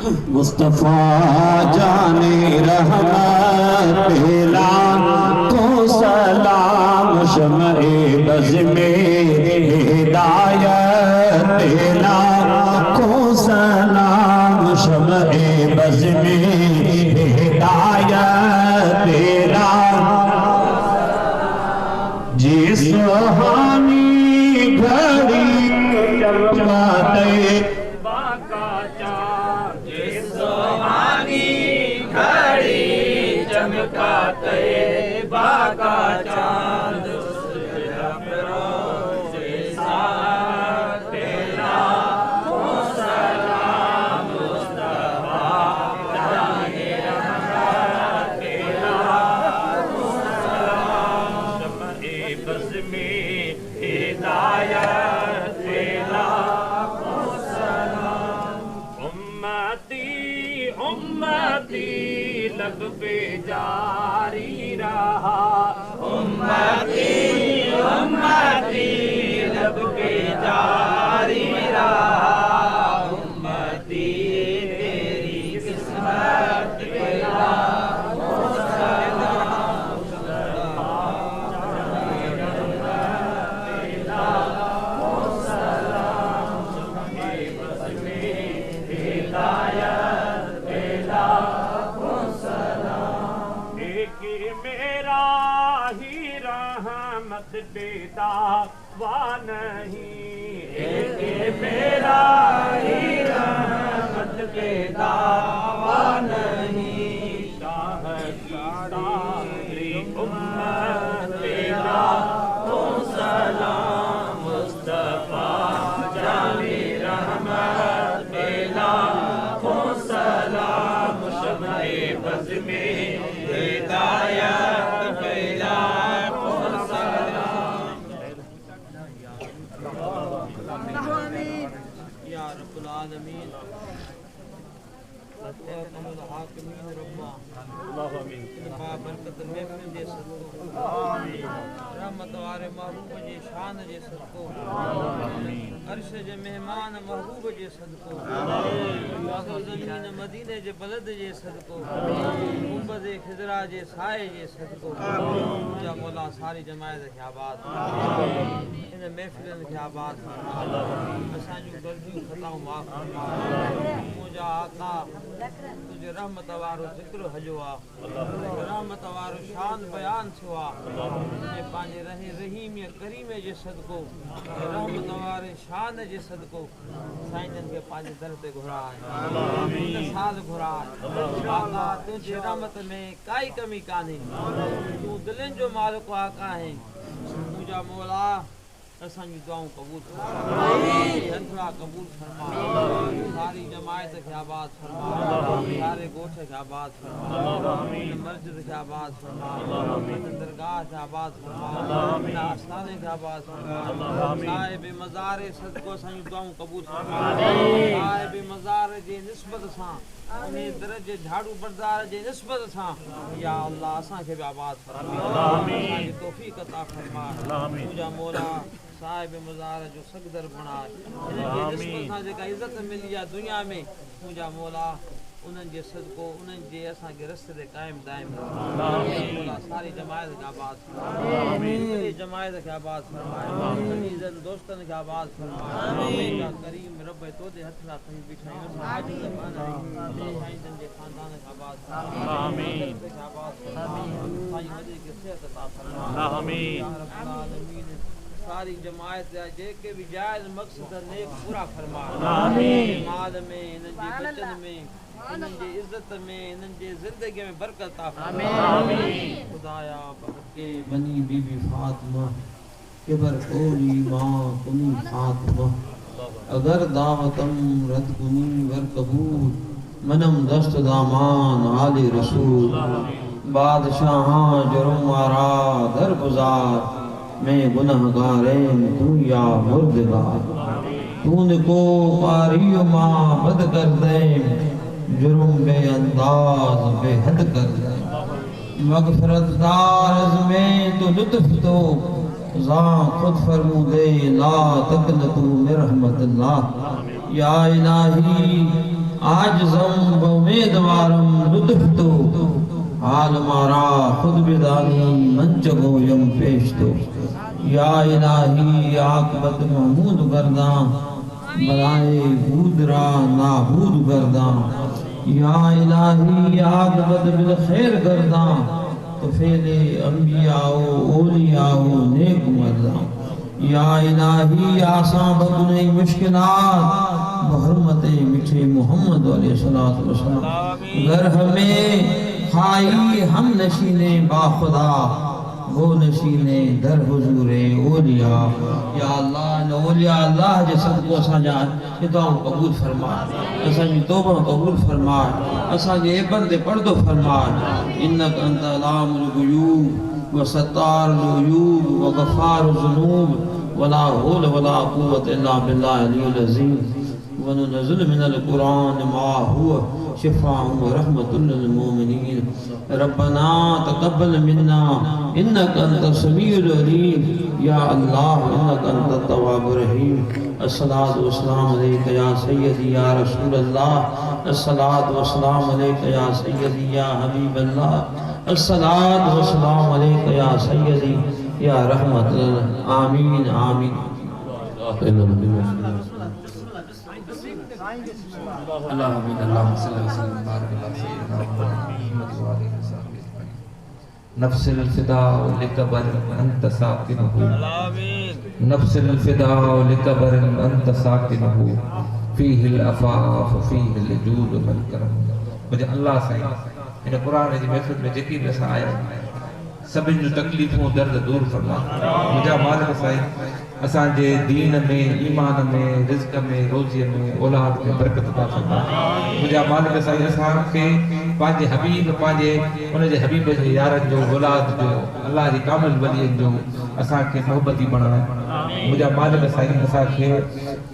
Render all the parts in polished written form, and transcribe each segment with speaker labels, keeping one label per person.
Speaker 1: مصطفیٰ جان رحمت پھیلا کو سلام شمع بز میں ہدایت پھیلا کو سلام شمع بز میں ہدایت پھیلا جس سہانی گھڑی چمکاتے
Speaker 2: طیبہ کا چاند افروز ساتھ تیرا کو سلام مصطفیٰ جان رحمت تیرا کو سلام شمع بز میں ہدایت تیرا کو سلام امتی امتی لب پہ جاری رہا امتی امتی لب پہ جاری رہا امتی تیری قسمت پہ دعویٰ نہیں ایک میرا ہی رحمت پہ دعویٰ نہیں شاہ کی ساری امت تیرا کو سلام مصطفیٰ جان رحمت تیرا کو سلام شمع بز میں ہدایت پیدا یا رب العالمین ارحم الحاکمین ربا برکت محفل جے صدقو رحمت وارے محبوب جے شان جے صدقو عرش جے مہمان محبوب جے صدقو آخر زمین مدینہ جے بلد جے صدقو گنبد خضرا جے سائے جے صدقو یا مولا ساری جماعت کے آباد ان محفلن کے آباد اسان جو غلطیوں خطاؤں معاف فرما مجھا آقا تجھے رحمت وارو ذکر حجوا رحمت وارو شان بیان چھوا یہ پانچے رہے رحیم یا کریم جے صدقو رحمت وارے شان جے صدقو سائنجن کے پانچے درتے گھرا ہے سال گھرا ہے آقا تجھے رحمت میں کائی کمی کانے تو دلن جو مالک آقا ہے مجھا مولا اسان کی دعاؤں قبول فرما جنترا قبول فرما ساری جماعت کے آباد فرما سارے گوٹھے کے آباد فرما مسجد کے آباد فرما درگاہ کے آباد فرما آستانے کے آباد فرما صاحب مزار صدقو اسان کی دعاؤں قبول فرما صاحب مزار جے نسبت سان انہیں درجے جھاڑو بردار جے نسبت سان یا اللہ اسان کے بھی آباد فرما اسان کی توفیق عطا فرما مجھا مولا صاحب مزار جو سقدر بنا انہیں جے نسبت سان جے کا عزت ملی دنیا میں مجھا مولا انہیں جے صدقو انہیں جے اساں کے رستے دے قائم دائم مولا ساری جماعت کے آباد فرمائے جماعت کے آباد فرمائے عزیزن دوستن کے آباد فرمائے یا کریم رب تو دے ہتھلا کہیں بٹھائیں آج زمان ہے جن جے خاندان کے آباد آمین کے آباد فرمائے ساری مدد کے صحت عطا فرمائے آمین یا رب العالمین ساری جماعت جے کے بھی جائز مقصد نیک پورا فرما آمین مال میں انن جے بچن میں انن جے عزت میں انن جے زندگی میں برکت عطا فرما آمین خدایا بخت کے بنی بی بی فاطمہ کبر کولی ماں کنی فاطمہ اگر دعوتم رد کنی ور قبول منم دست دامان آل رسول بادشاہاں جرم آرا در گزار میں گنہگارین تو یا مردگار تو نے کو پاری ماں بد کر دے جرم بے انداز بے حد کر دے مغفرت دارز میں تو لطف تو زاں خود فرمو دے لا تقنطو من رحمت اللہ یا الہی آجزم و امیدوارم لطف تو حال مارا خود بدانی منچگو یم پیش تو یا الہی عاقبت محمود گرداں بلائے بود را نابود گرداں یا الہی عاقبت بالخیر گرداں تو فعل انبیاء و اولیاء و نیک مرداں یا الہی آسان بدنی مشکلات بحرمت میٹھے محمد علیہ السلام گر ہمیں خائی ہم نشینے با خدا وہ نشینے در حضور اولیاء یا اللہ اولیاء اللہ جیسا کو اساں جان یہ دعاوں قبول فرما اساں جی توبہ قبول فرما اساں جی بندے پردو فرما انک انت علام الغیوب وستار العیوب وغفار الذنوب ولا حول ولا قوة الا بالله العلی العظیم وننزل من القرآن ما هو شفاء ورحمة للمؤمنين ربنا تقبل منا إنك أنت السميع العليم يا الله إنك أنت التواب الرحيم الصلاة والسلام عليك يا سيدي يا رسول الله الصلاة والسلام عليك يا سيدي يا حبيب الله الصلاة والسلام عليك يا سيدي يا رحمة الله آمين آمين
Speaker 3: اللہ حمید اللہ صلی اللہ علیہ وسلم بارک اللہ سیدنا محمد وآلہ وسلم نفس الفداء لکبر انت ساکنہ نفس الفداء لکبر انت ساکنہ فیہ الافاف فیہ الجود والکرم مجھے اللہ سے ان قرآن جی محفل میں جکی بھی اسا آیا سبن جو تکلیفوں درد دور فرما مجھے مالک سائیں اساں جے دین میں ایمان میں رزق میں روزی میں اولاد میں برکت عطا فرما مجھے مالک سائیں اساں کے پانجے حبیب پانجے ان جے حبیب جے یارن جو اولاد جو اللہ جی کامل ولی جو اساں کے محبتی بنا مجھے مالک سائیں اساں کے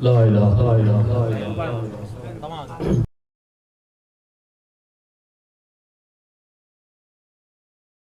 Speaker 1: لا إله إلا الله